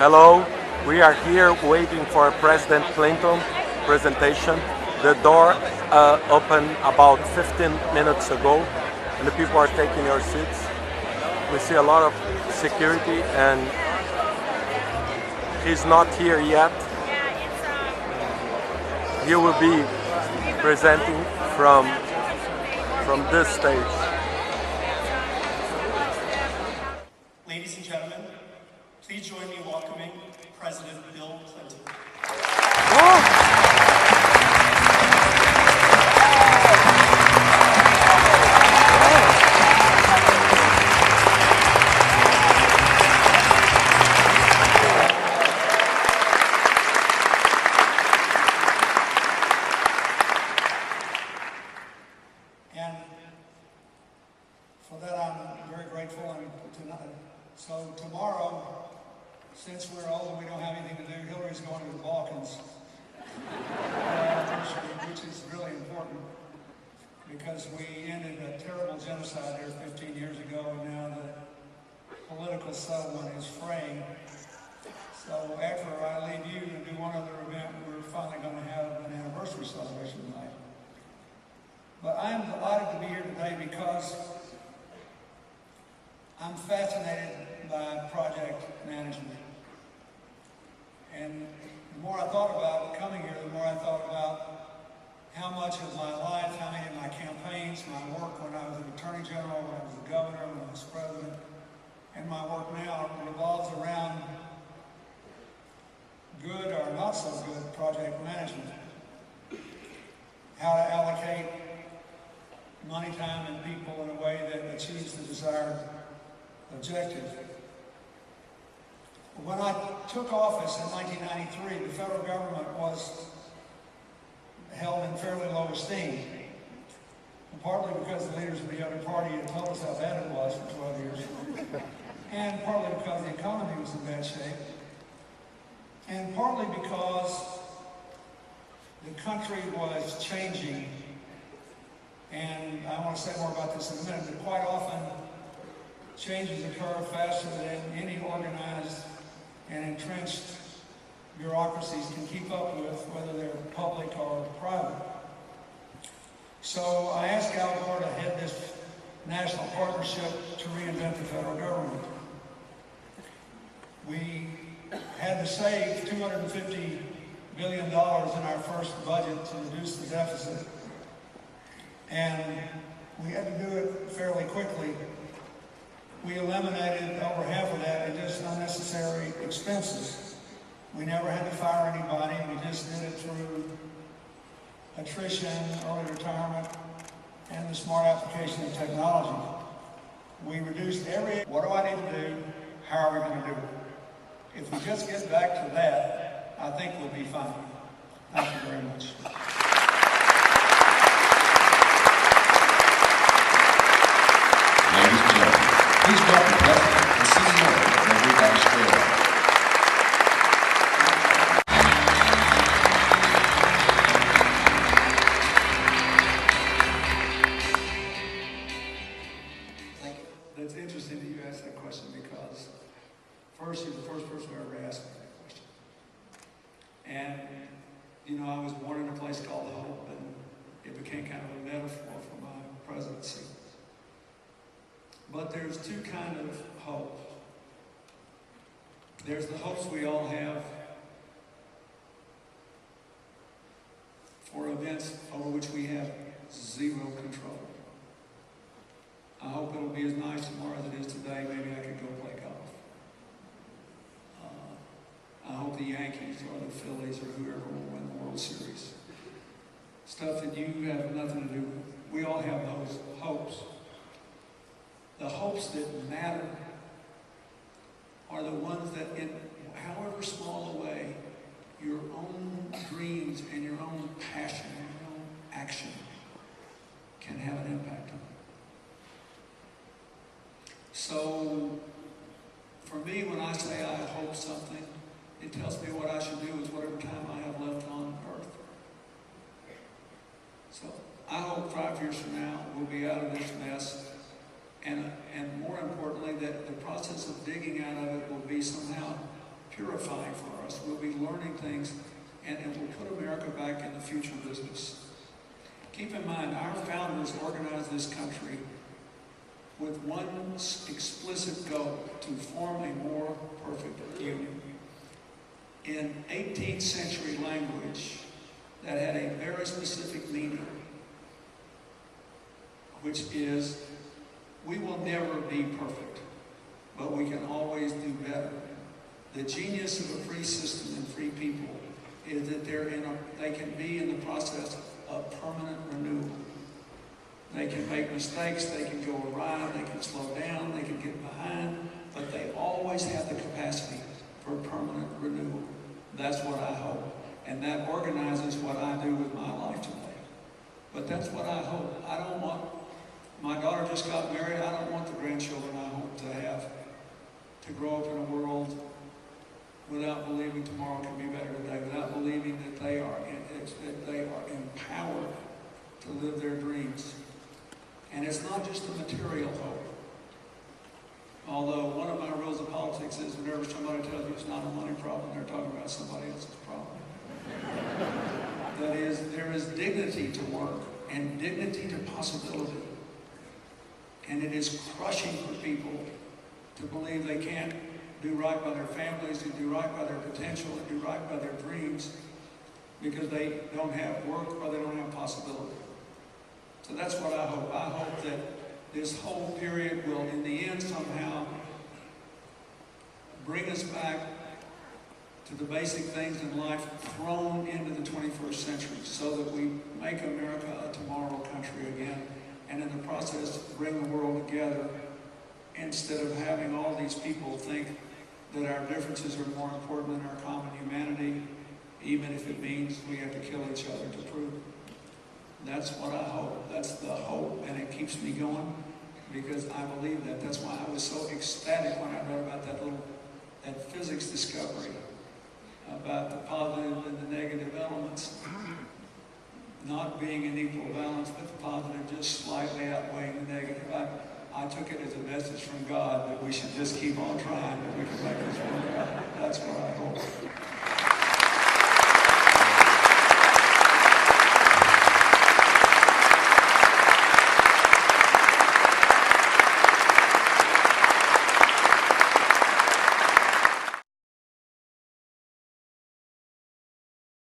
Hello, we are here waiting for President Clinton presentation. The door opened about 15 minutes ago and the people are taking their seats. We see a lot of security and he's not here yet. He will be presenting from this stage. Ladies and gentlemen, please join me in welcoming President Bill Clinton. And for that, I'm very grateful. So tomorrow, since we're old and we don't have anything to do, Hillary's going to the Balkans, which is really important because we ended a terrible genocide there 15 years ago, and now the political settlement is fraying. So after I leave you to do one other event, we're finally going to have an anniversary celebration tonight. But I am delighted to be here today because I'm fascinated by project management. And the more I thought about coming here, the more I thought about how much of my life, how many of my campaigns, my work when I was an attorney general, when I was the governor, when I was president, and my work now revolves around good or not so good project management. How to allocate money, time, and people in a way that achieves the desired objective. When I took office in 1993, the federal government was held in fairly low esteem, and partly because the leaders of the other party had told us how bad it was for 12 years, and partly because the economy was in bad shape, and partly because the country was changing. And I want to say more about this in a minute, but quite often changes occur faster than any organized and entrenched bureaucracies can keep up with, whether they're public or private. So I asked Al Gore to head this national partnership to reinvent the federal government. We had to save $250 billion in our first budget to reduce the deficit. And we had to do it fairly quickly. We eliminated over half of that in just unnecessary expenses. We never had to fire anybody. We just did it through attrition, early retirement, and the smart application of technology. We reduced what do I need to do? How are we going to do it? If we just get back to that, I think we'll be fine. Thank you very much. Ladies and gentlemen, please welcome President and CEO of Ricardo Vargas. Thank you. That's interesting that you asked that question because first, you're the first person who ever asked me that question. And, you know, I was born in a place called Hope, and it became kind of a metaphor for my presidency. But there's two kinds of hope. There's the hopes we all have for events over which we have zero control. I hope it'll be as nice tomorrow as it is today. Maybe I could go play golf. I hope the Yankees or the Phillies or whoever will win the World Series. Stuff that you have nothing to do with. We all have those hopes. The hopes that matter are the ones that, in however small a way, your own dreams and your own passion and your own action can have an impact on. So, for me, when I say I hope something, it tells me what I should do with whatever time I have left on earth. So, I hope 5 years from now we'll be out of this mess. And more importantly, that the process of digging out of it will be somehow purified. terrifying for us. We'll be learning things, and it will put America back in the future business. Keep in mind, our founders organized this country with one explicit goal: to form a more perfect union. In 18th century language that had a very specific meaning, which is, we will never be perfect, but we can always do better. The genius of a free system and free people is that they can be in the process of permanent renewal. They can make mistakes, they can go awry, they can slow down, they can get behind, but they always have the capacity for permanent renewal. That's what I hope. And that organizes what I do with my life today. But that's what I hope. I don't want, my daughter just got married, I don't want the grandchildren I hope to have to grow up in a world without believing tomorrow can be better today, without believing that they are empowered to live their dreams. And it's not just a material hope. Although one of my rules of politics is whenever somebody tells you it's not a money problem, they're talking about somebody else's problem. That is, there is dignity to work and dignity to possibility. And it is crushing for people to believe they can't do right by their families, to do right by their potential, and do right by their dreams because they don't have work or they don't have possibility. So that's what I hope. I hope that this whole period will, in the end, somehow bring us back to the basic things in life thrown into the 21st century so that we make America a tomorrow country again, and in the process bring the world together instead of having all these people think that our differences are more important than our common humanity, even if it means we have to kill each other to prove it. That's what I hope. That's the hope, and it keeps me going because I believe that. That's why I was so ecstatic when I read about that physics discovery about the positive and the negative elements not being in equal balance, but the positive just slightly outweighing the negative. I took it as a message from God that we should just keep on trying, that we can make this work out. That's what I hope.